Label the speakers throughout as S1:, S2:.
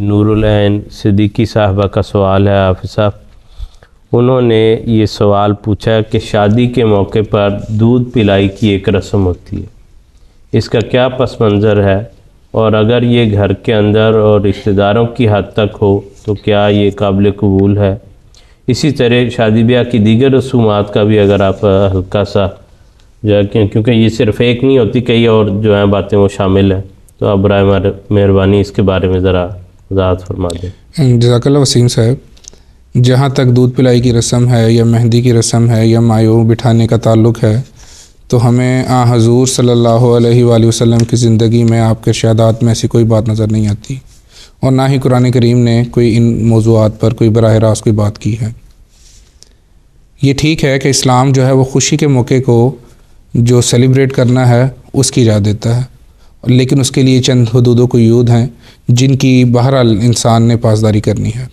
S1: نور العین صدیقی صاحبہ کا سوال ہے حافظ صاحب. انہوں نے یہ سوال پوچھا کہ شادی کے موقع پر دودھ پلائی کی ایک رسم ہوتی ہے، اس کا کیا پس منظر ہے، اور اگر یہ گھر کے اندر اور رشتہ داروں کی حد تک ہو تو کیا یہ قابل قبول ہے؟ اسی طرح شادی بیاہ کی دیگر رسومات کا بھی اگر آپ ہلکا سا جو ہے، کیونکہ یہ صرف ایک نہیں ہوتی، کئی اور جو ہیں باتیں وہ شامل ہیں، تو آپ برائے مہربانی اس کے بارے میں ذرا وضاحت فرما دیں.
S2: جزاک اللہ وسیم صاحب. جہاں تک دودھ پلائی کی رسم ہے یا مہندی کی رسم ہے یا مایو بٹھانے کا تعلق ہے، تو ہمیں حضور صلی اللہ علیہ وآلہ وسلم کی زندگی میں آپ کے ارشادات میں ایسی کوئی بات نظر نہیں آتی، اور نہ ہی قرآن کریم نے کوئی ان موضوعات پر کوئی براہ راست کوئی بات کی ہے. یہ ٹھیک ہے کہ اسلام جو ہے وہ خوشی کے موقع کو جو سیلیبریٹ کرنا ہے اس کی اجازت دیتا ہے، لیکن اس کے لیے چند حدود و قیود ہیں جن کی بہرحال انسان نے پاسداری کرنی ہے.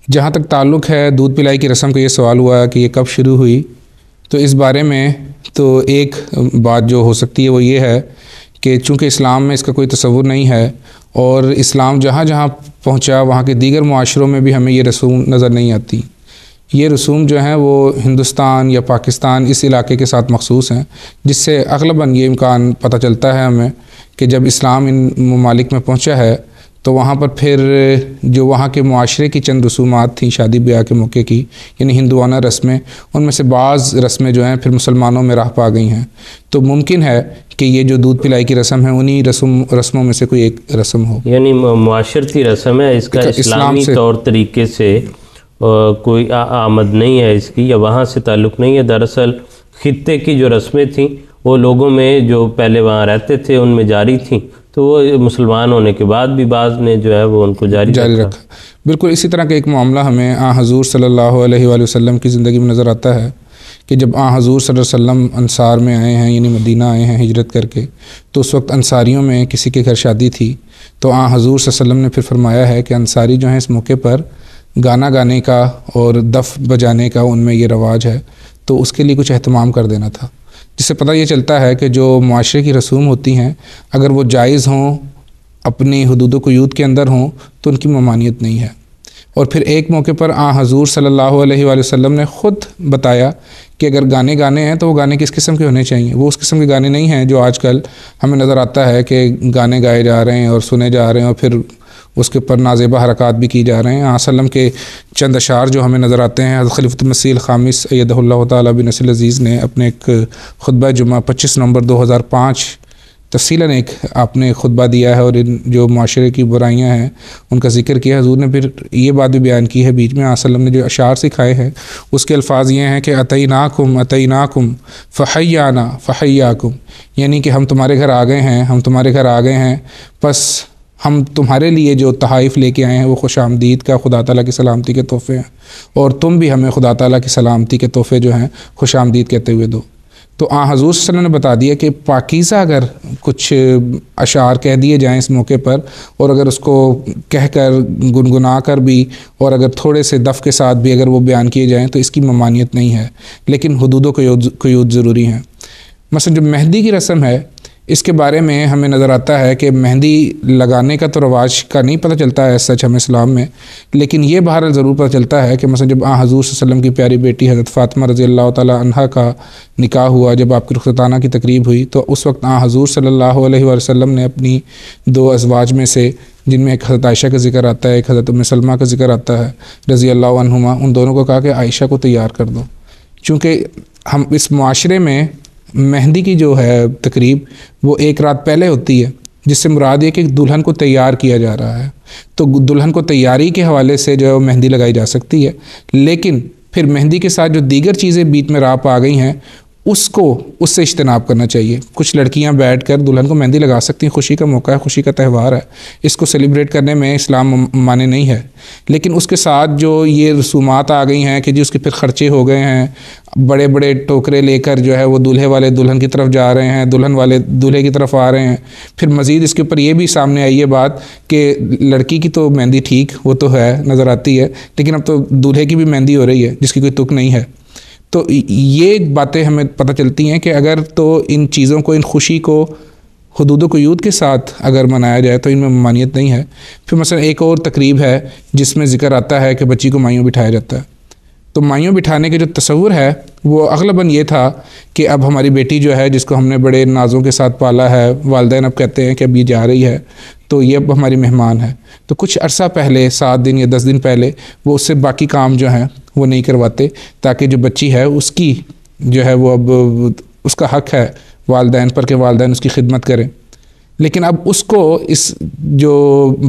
S2: جہاں تک تعلق ہے دودھ پلائی کی رسم کا، یہ سوال ہوا کہ یہ کب شروع ہوئی، تو اس بارے میں تو ایک بات جو ہو سکتی ہے وہ یہ ہے کہ چونکہ اسلام میں اس کا کوئی تصور نہیں ہے، اور اسلام جہاں جہاں پہنچا وہاں کے دیگر معاشروں میں بھی ہمیں یہ رسوم نظر نہیں آتی. یہ رسوم جو ہیں وہ ہندوستان یا پاکستان اس علاقے کے ساتھ مخصوص ہیں، جس سے اغلباً یہ امکان پتہ چلتا ہے ہمیں کہ جب اسلام ان ممالک میں پہنچا ہے تو وہاں پر پھر جو وہاں کے معاشرے کی چند رسومات تھیں شادی بیاہ کے موقع کی، یعنی ہندوانہ رسمیں، ان میں سے بعض رسمیں جو ہیں پھر مسلمانوں میں راہ پا گئی ہیں. تو ممکن ہے کہ یہ جو دودھ پلائی کی رسم ہے انہی رسموں میں سے کوئی ایک رسم ہو،
S1: یعنی معاشرتی رسم ہے، اس کا اسلامی طور طریقے سے کوئی آمد نہیں ہے اس کی، یا وہاں سے تعلق نہیں ہے. دراصل خطے کی جو رسمیں تھیں وہ لوگوں میں جو پہلے وہاں رہتے تھے ان میں جاری تھیں، تو وہ مسلمان ہونے کے بعد بھی بعض نے جو ہے وہ ان کو جاری رکھا.
S2: بالکل اسی طرح کا ایک معاملہ ہمیں حضور صلی اللہ علیہ وآلہ وسلم کی زندگی میں نظر آتا ہے کہ جب حضور صلی اللہ علیہ وسلم انصار میں آئے ہیں، یعنی مدینہ آئے ہیں ہجرت کر کے، تو اس وقت انصاریوں میں کسی کے گھر شادی تھی، تو حضور صلی اللہ علیہ وسلم نے پھر فرمایا ہے کہ انصاری جو ہیں اس موقع پر گانا گانے کا اور دف بجانے کا ان میں یہ رواج ہے، تو اس کے لیے کچھ اہتمام کر دینا تھا. جس سے پتہ یہ چلتا ہے کہ جو معاشرے کی رسوم ہوتی ہیں اگر وہ جائز ہوں، اپنی حدود و قیود کے اندر ہوں، تو ان کی ممانعت نہیں ہے. اور پھر ایک موقع پر حضور صلی اللہ علیہ وآلہ وسلم نے خود بتایا کہ اگر گانے گانے ہیں تو وہ گانے کس قسم کے ہونے چاہیے. وہ اس قسم کے گانے نہیں ہیں جو آج کل ہمیں نظر آتا ہے کہ گانے گائے جا رہے ہیں اور سنے جا رہے ہیں اور پھر اس کے پر نازیبہ حرکات بھی کی جا رہے ہیں. وسلم کے چند اشعار جو ہمیں نظر آتے ہیں، حضرت خلیفۃ المسیح الخامس ایدہ اللہ تعالیٰ بنصر العزیز نے اپنے ایک خطبہ جمعہ 25 نومبر 2005 تفصیلاً ایک آپ نے خطبہ دیا ہے اور ان جو معاشرے کی برائیاں ہیں ان کا ذکر کیا. حضور نے پھر یہ بات بھی بیان کی ہے بیچ میں، وسلم نے جو اشعار سکھائے ہیں اس کے الفاظ یہ ہیں کہ اتیناکم فحیانا فحیاکم، یعنی کہ ہم تمہارے گھر آ گئے ہیں، ہم تمہارے گھر آ گئے ہیں، بس ہم تمہارے لیے جو تحائف لے کے آئے ہیں وہ خوش آمدید کا خدا تعالیٰ کی سلامتی کے تحفے ہیں، اور تم بھی ہمیں خدا تعالیٰ کی سلامتی کے تحفے جو ہیں خوش آمدید کہتے ہوئے دو. تو حضور صلی اللہ علیہ وسلم نے بتا دیا کہ پاکیزہ اگر کچھ اشعار کہہ دیے جائیں اس موقع پر، اور اگر اس کو کہہ کر گنگنا کر بھی اور اگر تھوڑے سے دف کے ساتھ بھی اگر وہ بیان کیے جائیں تو اس کی ممانعت نہیں ہے، لیکن حدود و قیود ضروری ہیں. مثلا جو مہندی کی رسم ہے اس کے بارے میں ہمیں نظر آتا ہے کہ مہندی لگانے کا تو رواج کا نہیں پتہ چلتا ہے سچ ہمیں اسلام میں، لیکن یہ بہرحال ضرور پتہ چلتا ہے کہ مثلا جب حضور صلی اللہ علیہ وسلم کی پیاری بیٹی حضرت فاطمہ رضی اللہ تعالی عنہا کا نکاح ہوا، جب آپ کی رخصتانہ کی تقریب ہوئی، تو اس وقت حضور صلی اللہ علیہ وآلہ وسلم نے اپنی 2 ازواج میں سے، جن میں ایک حضرت عائشہ کا ذکر آتا ہے، ایک حضرت ام سلمہ کا ذکر آتا ہے رضی اللہ عنہما، ان دونوں کو کہا کہ عائشہ کو تیار کر دو، چونکہ ہم اس معاشرے میں مہندی کی جو ہے تقریب وہ ایک رات پہلے ہوتی ہے، جس سے مراد یہ کہ دلہن کو تیار کیا جا رہا ہے. تو دلہن کو تیاری کے حوالے سے جو ہے مہندی لگائی جا سکتی ہے، لیکن پھر مہندی کے ساتھ جو دیگر چیزیں بیچ میں راہ آ گئی ہیں اس سے اجتناب کرنا چاہیے. کچھ لڑکیاں بیٹھ کر دلہن کو مہندی لگا سکتی ہیں، خوشی کا موقع ہے، خوشی کا تہوار ہے، اس کو سیلیبریٹ کرنے میں اسلام مانے نہیں ہے، لیکن اس کے ساتھ جو یہ رسومات آ گئی ہیں کہ جی اس کے پھر خرچے ہو گئے ہیں، بڑے بڑے ٹوکرے لے کر جو ہے وہ دولہے والے دلہن کی طرف جا رہے ہیں، دلہن والے دولہے کی طرف آ رہے ہیں. پھر مزید اس کے اوپر یہ بھی سامنے آئی ہے بات کہ لڑکی کی تو مہندی ٹھیک وہ تو ہے نظر آتی ہے، لیکن اب تو دولہے کی بھی مہندی ہو رہی ہے جس کی کوئی تک نہیں ہے. تو یہ باتیں ہمیں پتہ چلتی ہیں کہ اگر تو ان چیزوں کو، ان خوشی کو حدود و قیود کے ساتھ اگر منایا جائے تو ان میں ممانعت نہیں ہے۔ پھر مثلا ایک اور تقریب ہے جس میں ذکر آتا ہے کہ بچی کو مائیوں بٹھایا جاتا ہے، تو مائیوں بٹھانے کے جو تصور ہے وہ اغلباً یہ تھا کہ اب ہماری بیٹی جو ہے جس کو ہم نے بڑے نازوں کے ساتھ پالا ہے، والدین اب کہتے ہیں کہ اب یہ جا رہی ہے تو یہ اب ہماری مہمان ہے، تو کچھ عرصہ پہلے 7 دن یا 10 دن پہلے وہ اس سے باقی کام جو ہیں وہ نہیں کرواتے، تاکہ جو بچی ہے اس کی جو ہے وہ اب اس کا حق ہے والدین پر کہ والدین اس کی خدمت کریں۔ لیکن اب اس کو اس جو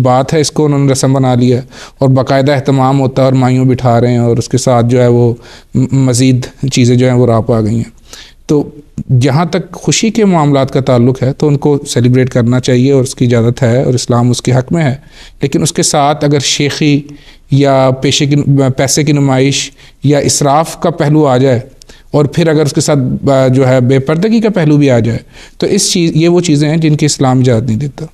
S2: بات ہے اس کو انہوں نے رسم بنا لیا اور باقاعدہ اہتمام ہوتا ہے اور مائیوں بٹھا رہے ہیں اور اس کے ساتھ جو ہے وہ مزید چیزیں جو ہیں وہ راپ آ گئی ہیں۔ تو جہاں تک خوشی کے معاملات کا تعلق ہے تو ان کو سیلیبریٹ کرنا چاہیے اور اس کی اجازت ہے اور اسلام اس کے حق میں ہے، لیکن اس کے ساتھ اگر شیخی یا پیسے کی نمائش یا اسراف کا پہلو آ جائے اور پھر اگر اس کے ساتھ جو ہے بے پردگی کا پہلو بھی آ جائے تو یہ وہ چیزیں ہیں جن کی اسلام اجازت نہیں دیتا۔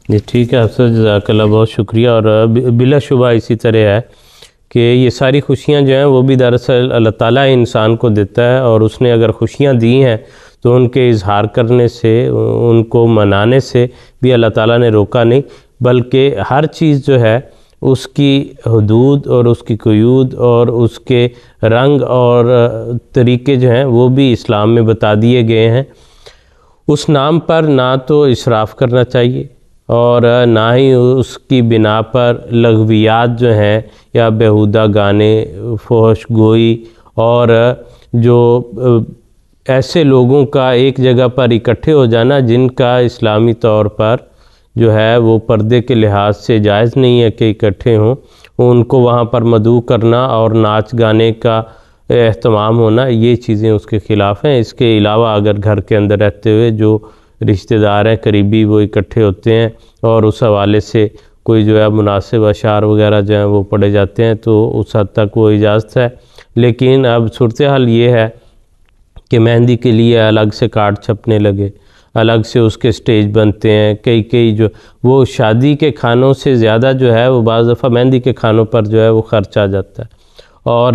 S1: جی ٹھیک ہے افسر، جزاک اللہ، بہت شکریہ۔ اور بلا شبہ اسی طرح ہے کہ یہ ساری خوشیاں جو ہیں وہ بھی دراصل اللہ تعالیٰ انسان کو دیتا ہے، اور اس نے اگر خوشیاں دی ہیں تو ان کے اظہار کرنے سے، ان کو منانے سے بھی اللہ تعالیٰ نے روکا نہیں، بلکہ ہر چیز جو ہے اس کی حدود اور اس کی قیود اور اس کے رنگ اور طریقے جو ہیں وہ بھی اسلام میں بتا دیے گئے ہیں۔ اس نام پر نہ تو اسراف کرنا چاہیے اور نہ ہی اس کی بنا پر لغویات جو ہیں یا بیہودہ گانے، فحش گوئی اور جو ایسے لوگوں کا ایک جگہ پر اکٹھے ہو جانا جن کا اسلامی طور پر جو ہے وہ پردے کے لحاظ سے جائز نہیں ہے کہ اکٹھے ہوں، ان کو وہاں پر مدعو کرنا اور ناچ گانے کا اہتمام ہونا، یہ چیزیں اس کے خلاف ہیں۔ اس کے علاوہ اگر گھر کے اندر رہتے ہوئے جو رشتہ دار ہیں قریبی وہ اکٹھے ہوتے ہیں اور اس حوالے سے کوئی جو ہے مناسب اشعار وغیرہ جو ہیں وہ پڑھے جاتے ہیں تو اس حد تک وہ اجازت ہے۔ لیکن اب صورتحال یہ ہے کہ مہندی کے لیے الگ سے کارڈ چھپنے لگے، الگ سے اس کے سٹیج بنتے ہیں، کئی جو وہ شادی کے کھانوں سے زیادہ جو ہے وہ بعض دفعہ مہندی کے کھانوں پر جو ہے وہ خرچ آ جاتا ہے، اور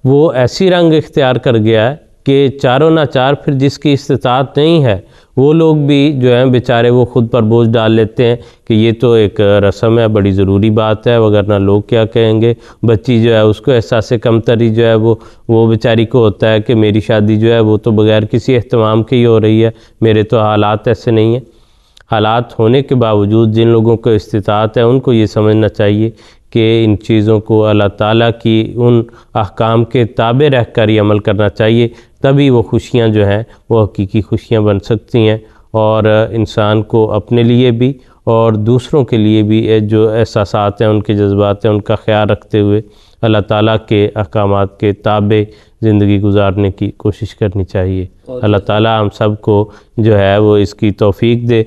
S1: وہ ایسی رنگ اختیار کر گیا ہے کہ چاروں نہ چار پھر جس کی استطاعت نہیں ہے وہ لوگ بھی جو ہیں بیچارے وہ خود پر بوجھ ڈال لیتے ہیں کہ یہ تو ایک رسم ہے، بڑی ضروری بات ہے، وگرنہ لوگ کیا کہیں گے۔ بچی جو ہے اس کو احساس کمتری جو ہے وہ بیچاری کو ہوتا ہے کہ میری شادی جو ہے وہ تو بغیر کسی اہتمام کے ہی ہو رہی ہے، میرے تو حالات ایسے نہیں ہیں۔ حالات ہونے کے باوجود جن لوگوں کو استطاعت ہے ان کو یہ سمجھنا چاہیے کہ ان چیزوں کو اللہ تعالیٰ کی ان احکام کے تابع رہ کر ہی عمل کرنا چاہیے، تبھی وہ خوشیاں جو ہیں وہ حقیقی خوشیاں بن سکتی ہیں، اور انسان کو اپنے لیے بھی اور دوسروں کے لیے بھی جو احساسات ہیں، ان کے جذبات ہیں، ان کا خیال رکھتے ہوئے اللہ تعالیٰ کے احکامات کے تابع زندگی گزارنے کی کوشش کرنی چاہیے۔ اللہ تعالیٰ ہم سب کو جو ہے وہ اس کی توفیق دے۔